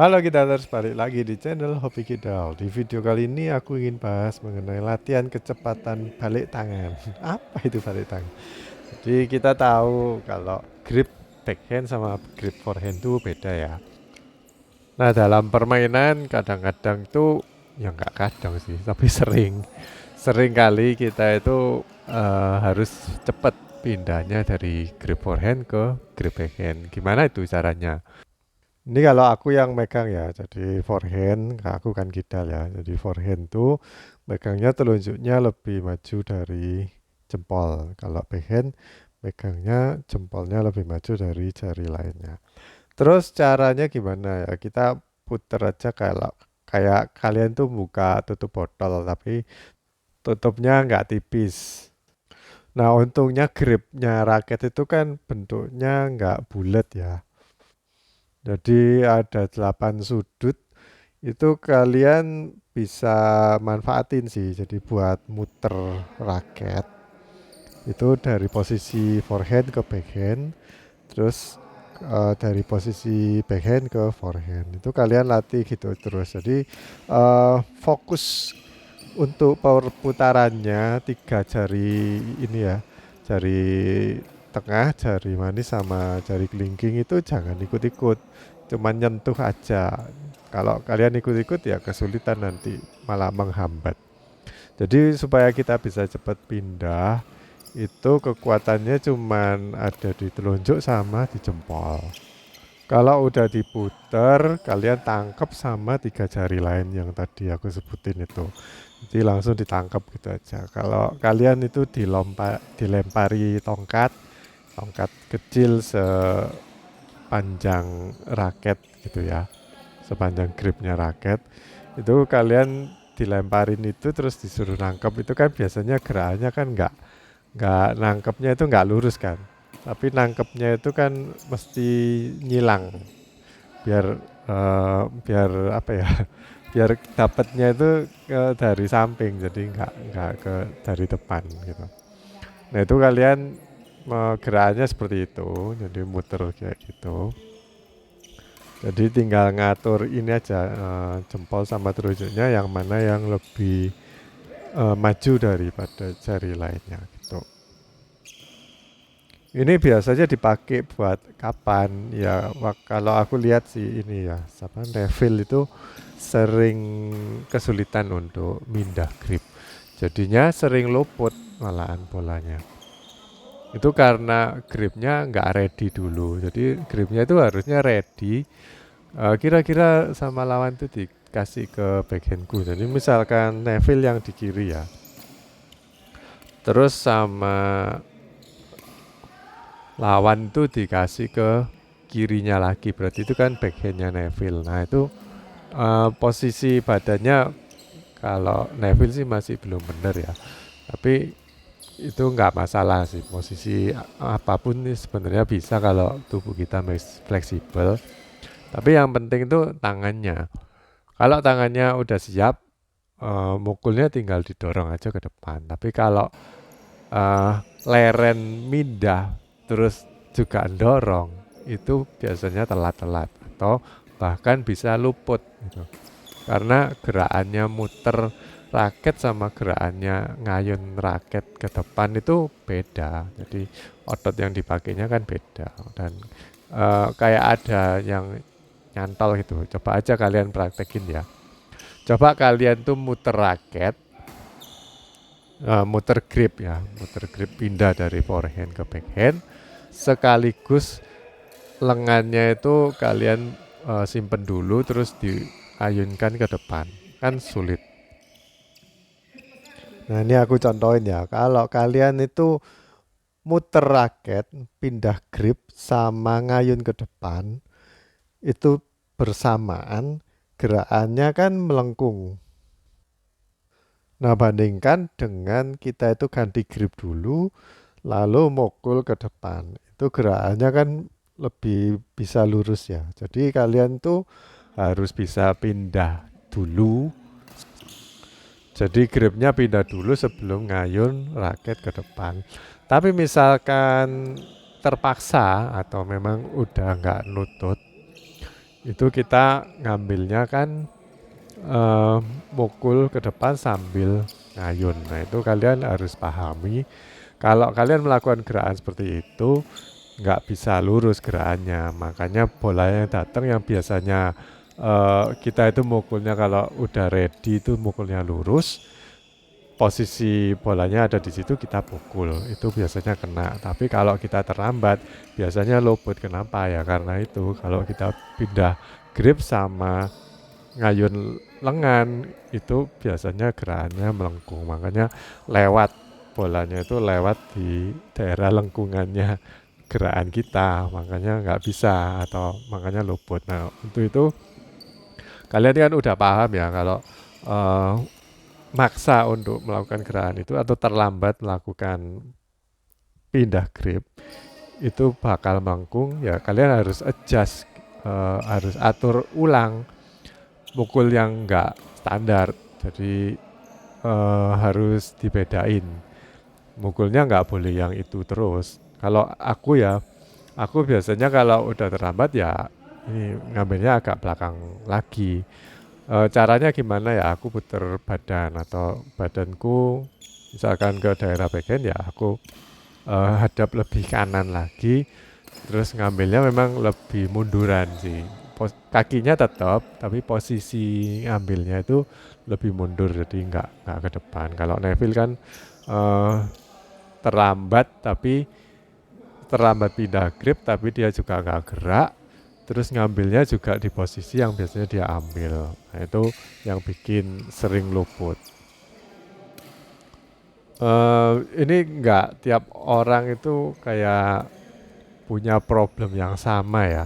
Halo Kidalers, balik lagi di channel Hobi Kidal. Di video kali ini aku ingin bahas mengenai latihan kecepatan balik tangan. Apa itu balik tangan? Jadi kita tahu kalau grip backhand sama grip forehand itu beda ya. Nah dalam permainan kadang-kadang tuh ya nggak kadang sih, tapi sering kali kita itu harus cepet pindahnya dari grip forehand ke grip backhand. Gimana itu caranya? Ini kalau aku yang megang ya, jadi forehand, aku kan kidal ya. Jadi forehand tuh megangnya telunjuknya lebih maju dari jempol. Kalau backhand megangnya jempolnya lebih maju dari jari lainnya. Terus caranya gimana ya? Kita puter aja kayak kalian tuh buka tutup botol tapi tutupnya nggak tipis. Nah untungnya gripnya raket itu kan bentuknya nggak bulat ya. Jadi ada 8 sudut, itu kalian bisa manfaatin sih. Jadi buat muter raket, itu dari posisi forehand ke backhand, terus dari posisi backhand ke forehand. Itu kalian latih gitu terus. Jadi fokus untuk power putarannya 3 jari ini ya, jari tengah, jari manis sama jari kelingking itu jangan ikut-ikut, cuman nyentuh aja. Kalau kalian ikut-ikut ya kesulitan nanti, malah menghambat. Jadi supaya kita bisa cepat pindah, itu kekuatannya cuman ada di telunjuk sama di jempol. Kalau udah diputer, kalian tangkap sama 3 jari lain yang tadi aku sebutin itu. Jadi langsung ditangkap gitu aja. Kalau kalian itu dilempari tongkat, tongkat kecil sepanjang raket gitu ya, sepanjang gripnya raket, itu kalian dilemparin itu terus disuruh nangkep itu kan biasanya gerakannya kan nggak nangkepnya itu nggak lurus kan, tapi nangkepnya itu kan mesti nyilang biar biar apa ya biar dapatnya itu dari samping jadi nggak ke dari depan gitu. Nah itu kalian gerakannya seperti itu, jadi muter kayak gitu. Jadi tinggal ngatur ini aja, jempol sama telunjuknya yang mana yang lebih maju daripada jari lainnya gitu. Ini biasanya dipakai buat kapan ya? Kalau aku lihat sih ini ya, siapa Neville itu sering kesulitan untuk mindah grip. Jadinya sering luput malahan bolanya. Itu karena gripnya nggak ready dulu. Jadi gripnya itu harusnya ready. Kira-kira sama lawan itu dikasih ke backhandku. Jadi misalkan Neville yang di kiri ya. Terus sama lawan itu dikasih ke kirinya lagi, berarti itu kan backhandnya Neville. Nah itu posisi badannya kalau Neville sih masih belum benar ya, tapi itu nggak masalah sih, posisi apapun nih sebenarnya bisa kalau tubuh kita fleksibel. Tapi yang penting itu tangannya. Kalau tangannya udah siap, mukulnya tinggal didorong aja ke depan. Tapi kalau uh, leren mindah terus juga dorong, itu biasanya telat-telat atau bahkan bisa luput gitu. Karena gerakannya muter raket sama gerakannya ngayun raket ke depan itu beda. Jadi otot yang dipakainya kan beda dan kayak ada yang nyantol gitu. Coba aja kalian praktekin ya. Coba kalian tuh muter raket, muter grip ya, muter grip pindah dari forehand ke backhand, sekaligus lengannya itu kalian simpen dulu terus diayunkan ke depan, kan sulit. Nah ini aku contohin ya, kalau kalian itu muter raket, pindah grip sama ngayun ke depan, itu bersamaan gerakannya kan melengkung. Nah bandingkan dengan kita itu ganti grip dulu, lalu mukul ke depan. Itu gerakannya kan lebih bisa lurus ya. Jadi kalian tuh harus bisa pindah dulu. Jadi gripnya pindah dulu sebelum ngayun raket ke depan. Tapi misalkan terpaksa atau memang udah nggak nutut, Itu kita ngambilnya kan mukul ke depan sambil ngayun. Nah itu kalian harus pahami. Kalau kalian melakukan gerakan seperti itu, nggak bisa lurus gerakannya. Makanya bolanya datang yang biasanya kita itu mukulnya kalau udah ready itu mukulnya lurus. Posisi bolanya ada di situ kita pukul, itu biasanya kena. Tapi kalau kita terlambat, biasanya luput. Kenapa ya? Karena itu kalau kita pindah grip sama ngayun lengan itu biasanya gerakannya melengkung, makanya lewat bolanya itu lewat di daerah lengkungannya gerakan kita, makanya nggak bisa atau makanya luput. Nah untuk itu kalian kan udah paham ya kalau uh, maksa untuk melakukan gerakan itu atau terlambat melakukan pindah grip itu bakal melengkung ya, kalian harus adjust, harus atur ulang mukul yang enggak standar. Jadi harus dibedain. Mukulnya nggak boleh yang itu terus. Kalau aku ya, aku biasanya kalau udah terlambat ya ini ngambilnya agak belakang lagi. Caranya gimana ya? Aku puter badan atau badanku misalkan ke daerah backhand ya aku hadap lebih kanan lagi. Terus ngambilnya memang lebih munduran sih. Kakinya tetap, tapi posisi ngambilnya itu lebih mundur, jadi nggak ke depan. Kalau Neville kan eh, terlambat, tapi terlambat pindah grip, tapi dia juga nggak gerak. Terus ngambilnya juga di posisi yang biasanya dia ambil. Nah itu yang bikin sering luput. Ini nggak tiap orang itu kayak punya problem yang sama ya.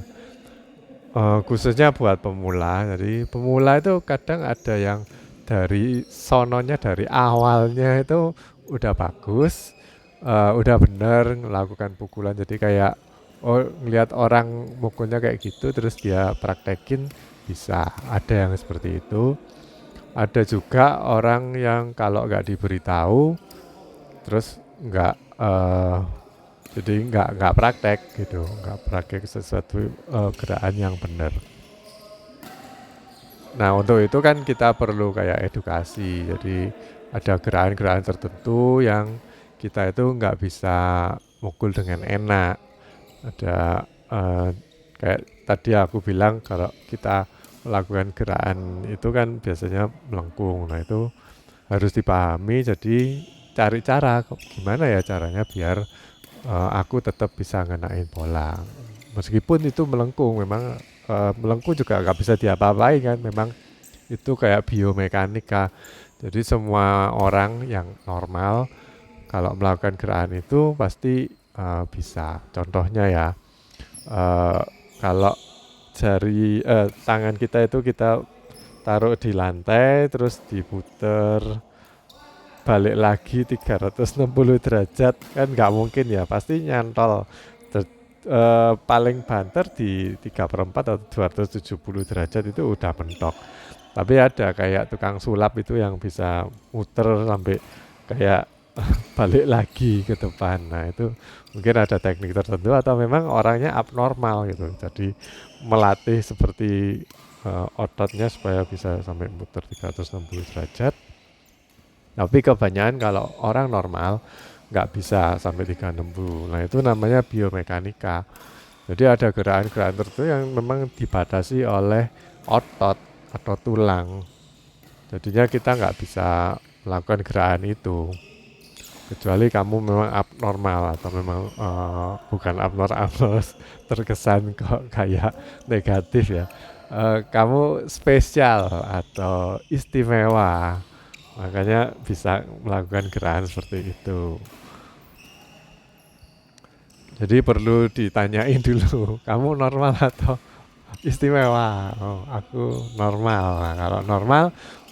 Khususnya buat pemula. Jadi pemula itu kadang ada yang dari sononya dari awalnya itu udah bagus, udah bener melakukan pukulan. Jadi kayak ngelihat orang mukulnya kayak gitu, terus dia praktekin bisa. Ada yang seperti itu. Ada juga orang yang kalau nggak diberitahu, terus nggak jadi nggak praktek gitu, nggak praktek sesuatu gerakan yang benar. Nah untuk itu kan kita perlu kayak edukasi. Jadi ada gerakan-gerakan tertentu yang kita itu nggak bisa mukul dengan enak. Ada kayak tadi aku bilang kalau kita melakukan gerakan itu kan biasanya melengkung. Nah itu harus dipahami. Jadi cari cara gimana ya caranya biar aku tetap bisa ngenain bola. Meskipun itu melengkung, memang melengkung juga nggak bisa diapa-apain kan. Memang itu kayak biomekanika. Jadi semua orang yang normal kalau melakukan gerakan itu pasti bisa. Contohnya ya, uh, kalau tangan kita itu kita taruh di lantai terus diputer balik lagi 360 derajat kan nggak mungkin ya, pasti nyantol paling banter di 3/4 atau 270 derajat itu udah mentok. Tapi ada kayak tukang sulap itu yang bisa muter sampai kayak balik lagi ke depan. Nah itu mungkin ada teknik tertentu atau memang orangnya abnormal gitu. Jadi melatih seperti ototnya supaya bisa sampai muter 360 derajat. Tapi kebanyakan kalau orang normal nggak bisa sampai 360. Nah itu namanya biomekanika. Jadi ada gerakan-gerakan tertentu yang memang dibatasi oleh otot atau tulang. Jadinya kita nggak bisa melakukan gerakan itu. Kecuali kamu memang abnormal atau memang bukan abnormal terkesan kok kayak negatif ya. Kamu spesial atau istimewa. Makanya bisa melakukan gerakan seperti itu. Jadi perlu ditanyain dulu, kamu normal atau istimewa? Oh, aku normal. Nah, kalau normal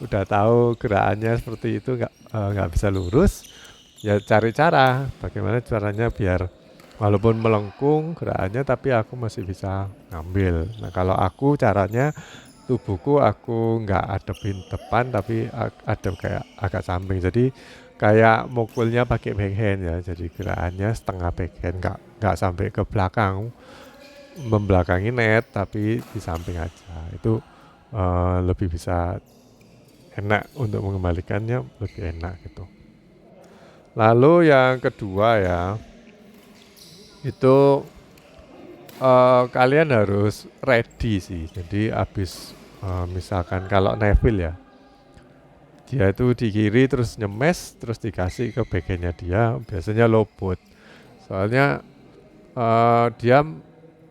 udah tahu gerakannya seperti itu nggak bisa lurus, ya cari cara. Bagaimana caranya biar walaupun melengkung gerakannya, tapi aku masih bisa ngambil. Nah kalau aku caranya tubuhku aku nggak adepin depan tapi adep kayak agak samping, jadi kayak mukulnya pakai backhand ya, jadi gerakannya setengah backhand, nggak sampai ke belakang. membelakangi net tapi di samping aja. Itu lebih bisa enak untuk mengembalikannya, lebih enak gitu. Lalu yang kedua ya, itu kalian harus ready sih. Jadi habis misalkan kalau Neville ya, dia itu di kiri terus nyemes terus dikasih ke backhandnya dia, biasanya lobot. Soalnya dia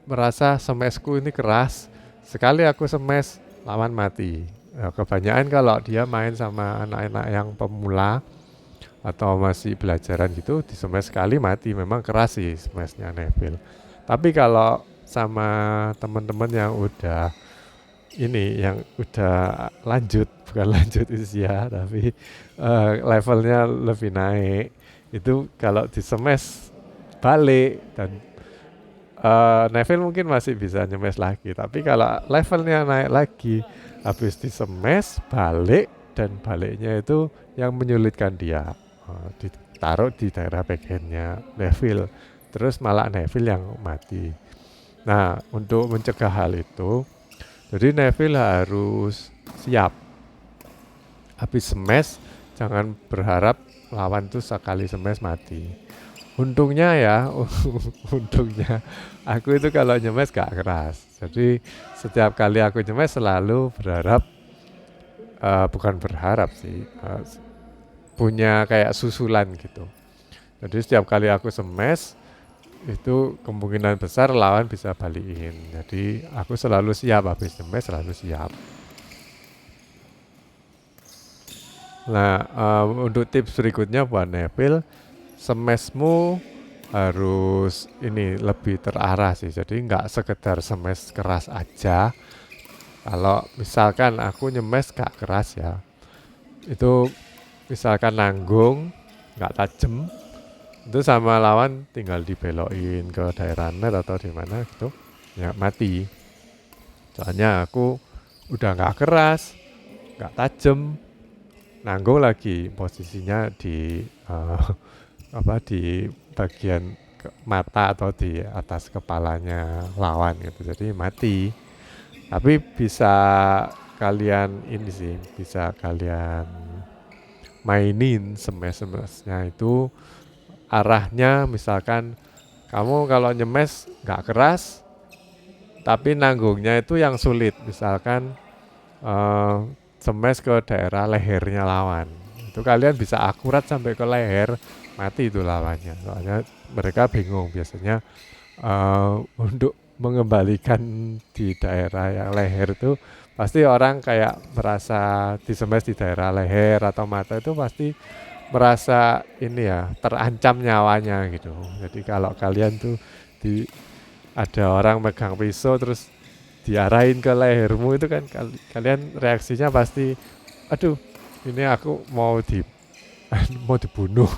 merasa smashku ini keras, sekali aku smash lawan mati. Kebanyakan kalau dia main sama anak-anak yang pemula atau masih belajaran gitu, di smash sekali mati, memang keras sih smashnya Neville. Tapi kalau sama teman-teman yang udah yang udah lanjut, bukan lanjut usia, tapi levelnya lebih naik, itu kalau di smash balik dan Neville mungkin masih bisa nyemes lagi, tapi kalau levelnya naik lagi, habis di smash balik dan baliknya itu yang menyulitkan dia. Ditaruh di daerah backhandnya Neville, terus malah Neville yang mati. Nah, untuk mencegah hal itu, jadi Neville harus siap. Habis smash, jangan berharap lawan tuh sekali smash mati. Untungnya ya, untungnya aku itu kalau nyemes gak keras. Jadi setiap kali aku nyemes selalu berharap, bukan berharap sih, punya kayak susulan gitu. Jadi setiap kali aku smash itu kemungkinan besar lawan bisa balikin. Jadi aku selalu siap, habis smash selalu siap. Nah, untuk tips berikutnya buat Neville, smashmu harus ini lebih terarah sih. Jadi nggak sekedar smash keras aja. Kalau misalkan aku nyemes gak keras ya, itu misalkan nanggung, nggak tajem, itu sama lawan tinggal dibelokin ke daerah net atau di mana gitu, ya mati. Soalnya aku udah nggak keras, nggak tajem, nanggung lagi posisinya di di bagian mata atau di atas kepalanya lawan gitu, jadi mati. Tapi bisa kalian ini sih, bisa kalian mainin smash-smashnya itu arahnya, misalkan kamu kalau nyemes nggak keras tapi nanggungnya itu yang sulit, misalkan smash ke daerah lehernya lawan, itu kalian bisa akurat sampai ke leher, mati itu lawannya. Soalnya mereka bingung biasanya untuk mengembalikan di daerah yang leher itu, pasti orang kayak merasa disemes di daerah leher atau mata itu pasti merasa ini ya, terancam nyawanya gitu. Jadi kalau kalian tuh ada orang megang pisau terus diarahin ke lehermu, itu kan kalian reaksinya pasti, aduh ini aku mau dibunuh,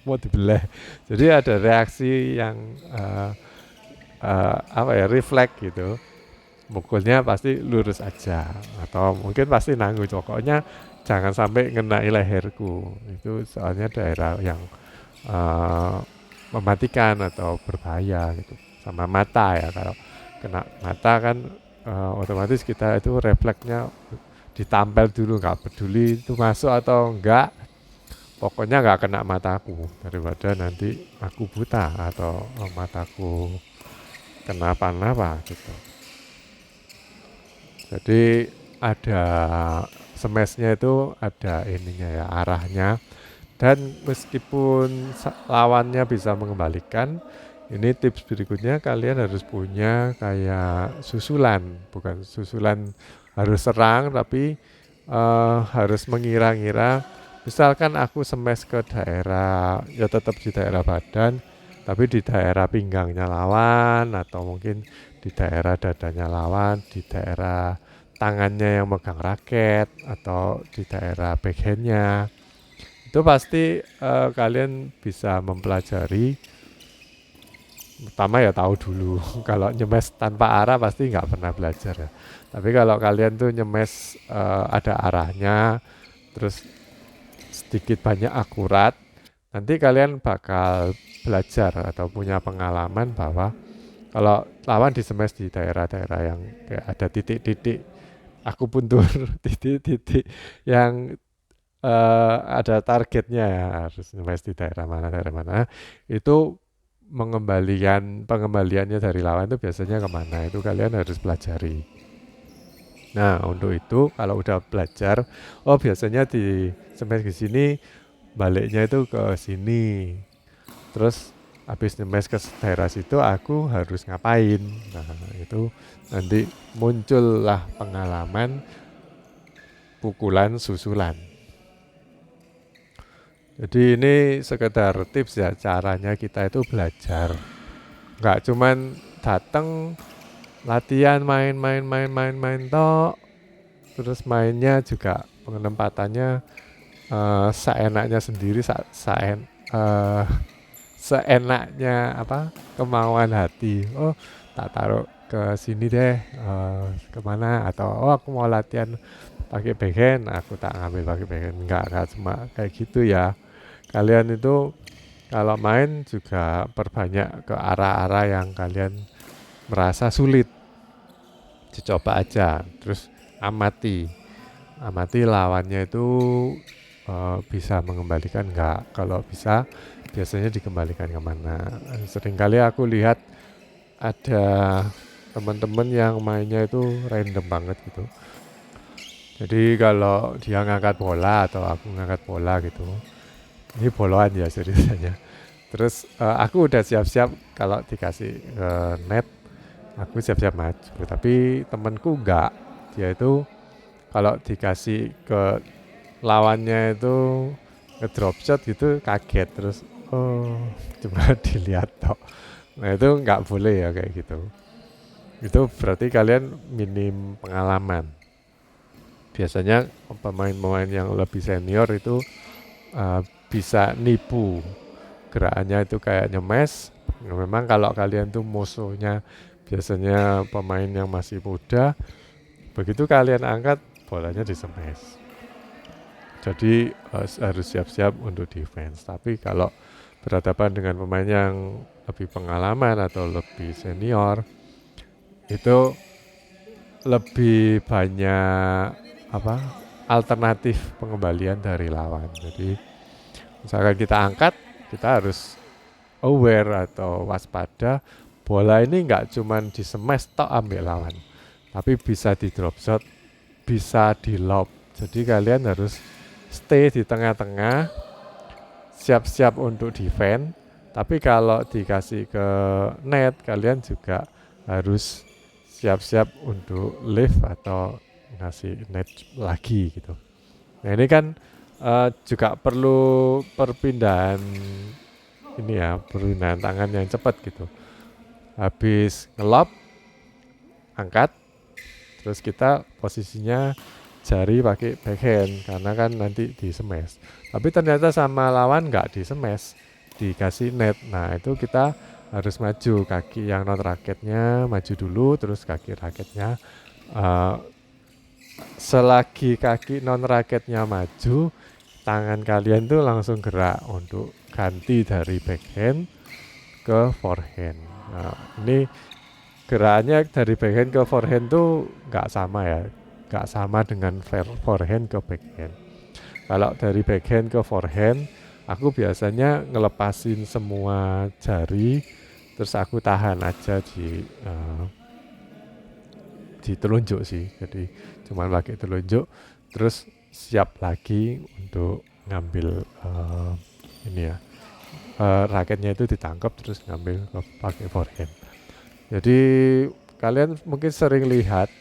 mau dibelah. Jadi ada reaksi yang refleks gitu. Mukulnya pasti lurus aja atau mungkin pasti nanggung, pokoknya jangan sampai ngenai leherku. Itu soalnya daerah yang mematikan atau berbahaya gitu. Sama mata ya, kalau kena mata kan otomatis kita itu refleksnya ditampel dulu, nggak peduli itu masuk atau enggak, pokoknya nggak kena mataku daripada nanti aku buta atau mataku kenapa-napa gitu. Jadi ada smashnya itu ada ininya ya, arahnya. Dan meskipun lawannya bisa mengembalikan, ini tips berikutnya kalian harus punya kayak susulan, bukan susulan harus serang, tapi harus mengira-ngira. Misalkan aku smash ke daerah, ya tetap di daerah badan, tapi di daerah pinggangnya lawan, atau mungkin di daerah dadanya lawan, di daerah tangannya yang megang raket, atau di daerah backhandnya. Itu pasti kalian bisa mempelajari. Pertama ya tahu dulu. Kalau nyemes tanpa arah pasti nggak pernah belajar ya. Tapi kalau kalian tuh nyemes ada arahnya, terus sedikit banyak akurat, nanti kalian bakal belajar atau punya pengalaman bahwa Kalau lawan di smash di daerah-daerah yang kayak ada titik-titik aku puntur, titik-titik yang ada targetnya ya, harus smash di daerah mana itu pengembaliannya dari lawan itu biasanya kemana, itu kalian harus pelajari. Nah untuk itu kalau udah belajar, oh biasanya di smash di sini baliknya itu ke sini, terus habis nyemes ke daerah situ aku harus ngapain. Nah itu nanti muncullah pengalaman pukulan susulan. Jadi ini sekedar tips ya, caranya kita itu belajar, nggak cuman datang latihan main tok, terus mainnya juga penempatannya seenaknya sendiri, eh, seenaknya apa, kemauan hati. Oh tak taruh ke sini deh, kemana, atau oh aku mau latihan pakai backhand, aku tak ngambil pakai backhand. Enggak cuma kayak gitu ya. Kalian itu kalau main juga perbanyak ke arah-arah yang kalian merasa sulit, dicoba aja, terus amati lawannya itu bisa mengembalikan enggak. Kalau bisa biasanya dikembalikan kemana. Seringkali aku lihat ada teman-teman yang mainnya itu random banget gitu. Jadi kalau dia ngangkat bola atau aku ngangkat bola gitu, ini boloan ya ceritanya. Terus aku udah siap-siap kalau dikasih net, aku siap-siap maju. Tapi temanku enggak, dia itu kalau dikasih ke lawannya itu ngedrop shot gitu kaget, terus oh cuma dilihat tok. Nah itu nggak boleh ya kayak gitu. Itu berarti kalian minim pengalaman. Biasanya pemain-pemain yang lebih senior itu uh, bisa nipu gerakannya itu kayak nyemes. Nah, memang kalau kalian tuh musuhnya biasanya pemain yang masih muda, begitu kalian angkat bolanya di smash. Jadi harus siap-siap untuk defense. Tapi kalau berhadapan dengan pemain yang lebih pengalaman atau lebih senior, itu lebih banyak apa, alternatif pengembalian dari lawan. Jadi misalkan kita angkat, kita harus aware atau waspada, bola ini nggak cuman di smash tok ambil lawan, tapi bisa di drop shot, bisa di lob. Jadi kalian harus stay di tengah-tengah, siap-siap untuk defend. Tapi kalau dikasih ke net, kalian juga harus siap-siap untuk lift atau ngasih net lagi gitu. Nah ini kan juga perlu perpindahan ini ya, perpindahan tangan yang cepat gitu. Habis ngelob, angkat, terus kita posisinya jari pakai backhand karena kan nanti di smash. Tapi ternyata sama lawan nggak di smash, dikasih net. Nah itu kita harus maju, kaki yang non raketnya maju dulu, terus kaki raketnya selagi kaki non raketnya maju, tangan kalian tuh langsung gerak untuk ganti dari backhand ke forehand. Nah, ini gerakannya dari backhand ke forehand tuh nggak sama ya, nggak sama dengan forehand ke backhand. Kalau dari backhand ke forehand, aku biasanya ngelepasin semua jari, terus aku tahan aja di telunjuk sih. Jadi cuman pakai telunjuk, terus siap lagi untuk ngambil ini ya, raketnya itu ditangkap terus ngambil pakai forehand. Jadi kalian mungkin sering lihat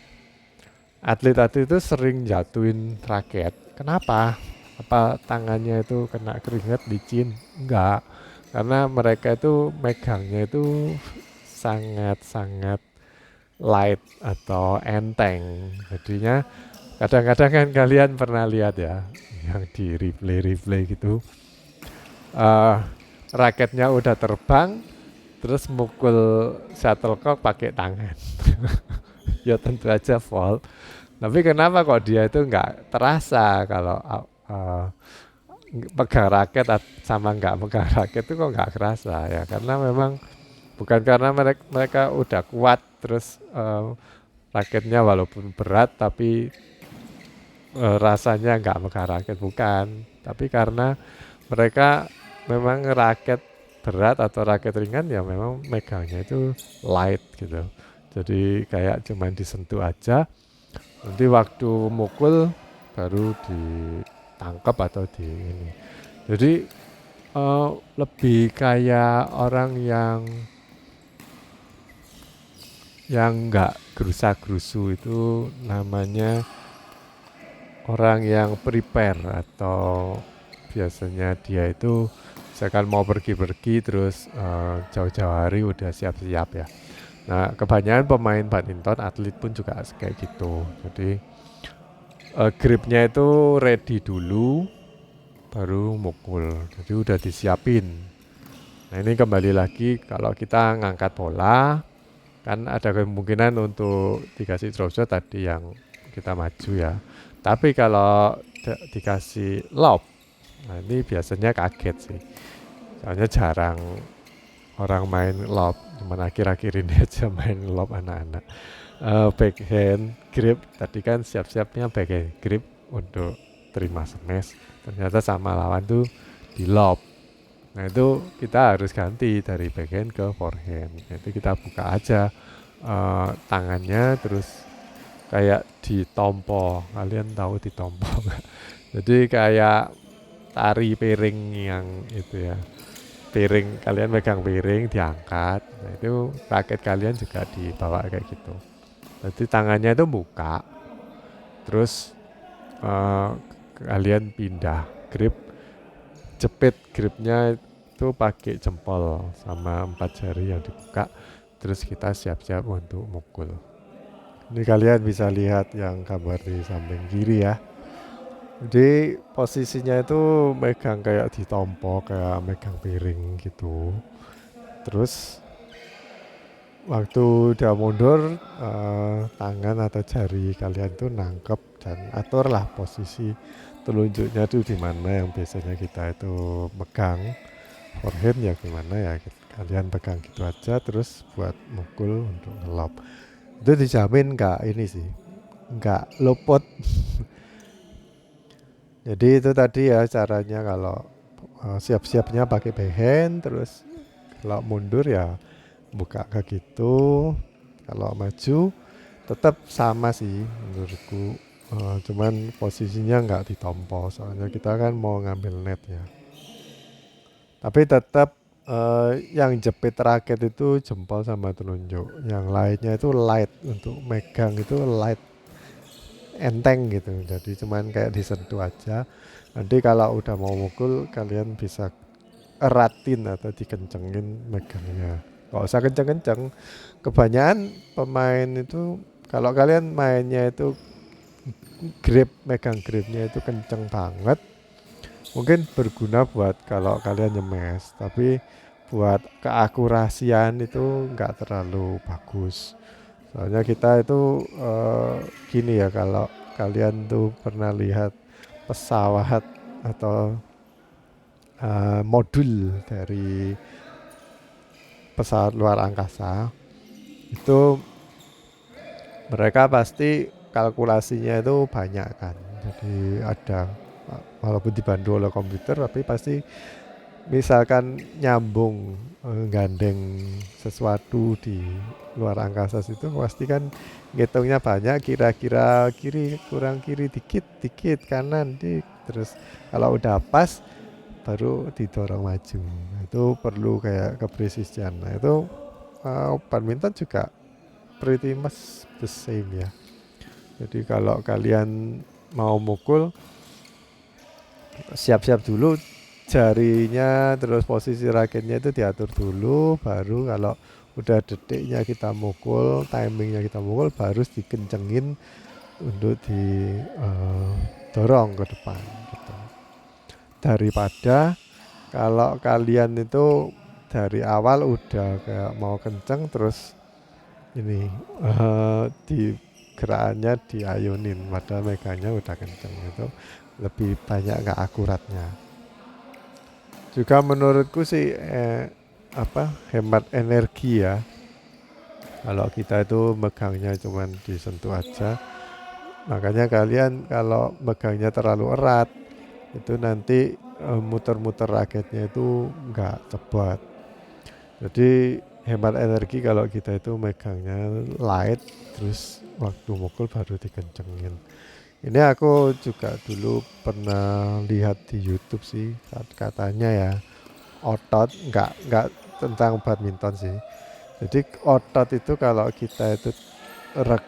atlet-atlet itu sering jatuhin raket. Kenapa? Apa tangannya itu kena keringat, licin? Enggak. Karena mereka itu megangnya itu sangat-sangat light atau enteng. Jadinya kadang-kadang kan kalian pernah lihat ya, yang di replay gitu, raketnya udah terbang, terus mukul shuttlecock pakai tangan. Ya tentu aja fault. Tapi kenapa kok dia itu nggak terasa kalau pegang raket sama nggak pegang raket itu kok nggak kerasa ya? Karena memang bukan karena mereka udah kuat terus raketnya walaupun berat tapi rasanya nggak megah raket, bukan, tapi karena mereka memang raket berat atau raket ringan ya memang megangnya itu light gitu, jadi kayak cuman disentuh aja, nanti waktu mukul baru ditangkap atau di ini. Jadi lebih kayak orang yang nggak gerusa-gerusu, itu namanya orang yang prepare, atau biasanya dia itu misalkan mau pergi-pergi terus jauh-jauh hari udah siap-siap ya. Nah kebanyakan pemain badminton atlet pun juga kayak gitu, jadi gripnya itu ready dulu baru mukul, jadi udah disiapin. Nah ini kembali lagi kalau kita ngangkat bola kan ada kemungkinan untuk dikasih drop shot tadi yang kita maju ya. Tapi kalau dikasih lob, nah ini biasanya kaget sih. Soalnya jarang orang main lob, cuman akhir-akhir ini aja main lob anak-anak. Backhand grip, tadi kan siap-siapnya backhand grip untuk terima smash. Ternyata sama lawan tuh di lob. Nah itu kita harus ganti dari backhand ke forehand. Itu kita buka aja tangannya terus kayak ditompo. Kalian tahu ditompo nggak? Jadi kayak tari piring yang itu ya. Piring, kalian megang piring diangkat. Nah itu raket kalian juga dibawa kayak gitu. Jadi tangannya itu buka. Terus kalian pindah grip, jepit gripnya itu pakai jempol sama 4 jari yang dibuka, terus kita siap-siap untuk mukul. Ini kalian bisa lihat yang gambar di samping kiri ya. Jadi posisinya itu megang kayak ditompo, kayak megang piring gitu. Terus waktu dia mundur, tangan atau jari kalian tuh nangkep dan aturlah posisi telunjuknya tuh di mana yang biasanya kita itu megang. Forehand ya gimana ya, kalian pegang gitu aja terus buat mukul untuk ngelob. Itu dijamin nggak ini sih, nggak luput. Jadi itu tadi ya caranya kalau siap-siapnya pakai backhand, terus kalau mundur ya buka kayak gitu. Kalau maju tetap sama sih menurutku, cuman posisinya nggak ditompo soalnya kita kan mau ngambil net ya. Tapi tetap yang jepit raket itu jempol sama telunjuk. Yang lainnya itu light, untuk megang itu light, enteng gitu. Jadi cuman kayak disentuh aja. Nanti kalau udah mau mukul kalian bisa eratin atau dikencengin megangnya. Gak usah kenceng-kenceng. Kebanyakan pemain itu kalau kalian mainnya itu grip, megang gripnya itu kenceng banget, mungkin berguna buat kalau kalian nyemes, tapi buat keakurasian itu nggak terlalu bagus. Soalnya kita itu gini ya, kalau kalian tuh pernah lihat pesawat atau modul dari pesawat luar angkasa, itu mereka pasti kalkulasinya itu banyak kan. Jadi ada, walaupun dibantu oleh komputer tapi pasti misalkan nyambung gandeng sesuatu di luar angkasa itu pasti kan ngitungnya banyak, kira-kira kiri kurang kiri dikit kanan terus kalau udah pas baru didorong maju. Itu perlu kayak kepresisian. Nah itu badminton juga pretty much the same ya. Jadi kalau kalian mau mukul, siap-siap dulu jarinya, terus posisi raketnya itu diatur dulu, baru kalau udah detiknya kita mukul, timingnya kita mukul, baru dikencengin untuk didorong ke depan gitu. Daripada kalau kalian itu dari awal udah kayak mau kenceng terus ini di gerakannya diayunin, padahal meganya udah kenceng, itu lebih banyak nggak akuratnya. Juga menurutku sih hemat energi ya. Kalau kita itu megangnya cuman disentuh aja, makanya kalian kalau megangnya terlalu erat itu nanti muter-muter raketnya itu nggak cepat. Jadi hemat energi kalau kita itu megangnya light, terus waktu mukul baru dikencengin. Ini aku juga dulu pernah lihat di YouTube sih, katanya ya otot nggak tentang badminton sih. Jadi otot itu kalau kita itu rek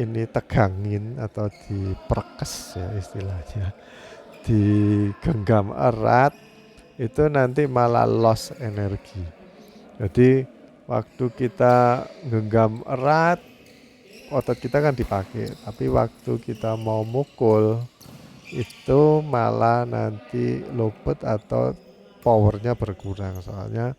ini tegangin atau diperkes ya istilahnya, digenggam erat, itu nanti malah loss energi. Jadi waktu kita genggam erat, otot kita kan dipakai, tapi waktu kita mau mukul itu malah nanti luput atau powernya berkurang. Soalnya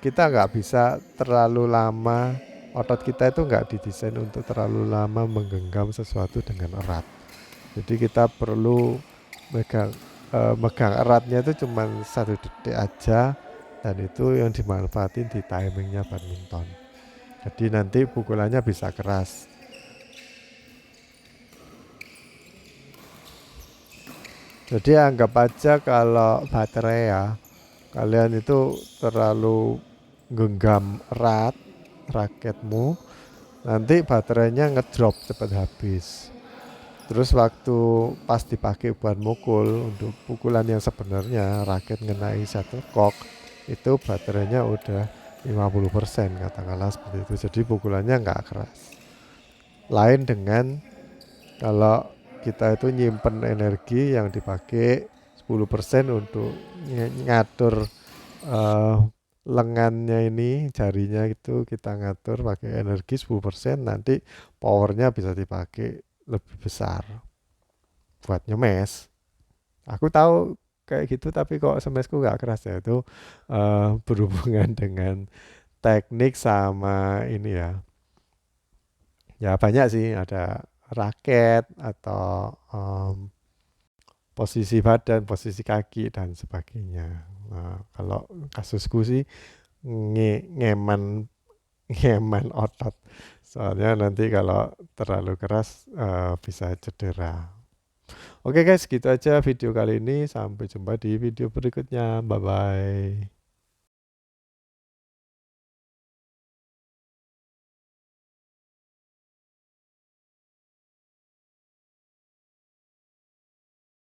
kita nggak bisa terlalu lama, otot kita itu nggak didesain untuk terlalu lama menggenggam sesuatu dengan erat. Jadi kita perlu megang eratnya itu cuma 1 detik aja, dan itu yang dimanfaatin di timingnya badminton. Jadi nanti pukulannya bisa keras. Jadi anggap aja kalau baterai ya, kalian itu terlalu genggam erat raketmu, nanti baterainya ngedrop cepat habis. Terus waktu pas dipakai buat mukul, untuk pukulan yang sebenarnya raket ngenai shuttlecock, itu baterainya udah 50% katakanlah seperti itu. Jadi pukulannya nggak keras. Lain dengan kalau kita itu nyimpen energi yang dipakai 10% untuk ngatur lengannya ini, jarinya itu kita ngatur pakai energi 10%, nanti powernya bisa dipakai lebih besar buat nyemes. Aku tahu kayak gitu, tapi kok semesku nggak keras ya, itu berhubungan dengan teknik sama ini ya. Ya banyak sih, ada raket atau posisi badan, posisi kaki dan sebagainya. Nah, kalau kasusku sih ngeman ngeman otot. Soalnya nanti kalau terlalu keras bisa cedera. Oke guys, gitu aja video kali ini. Sampai jumpa di video berikutnya. Bye bye.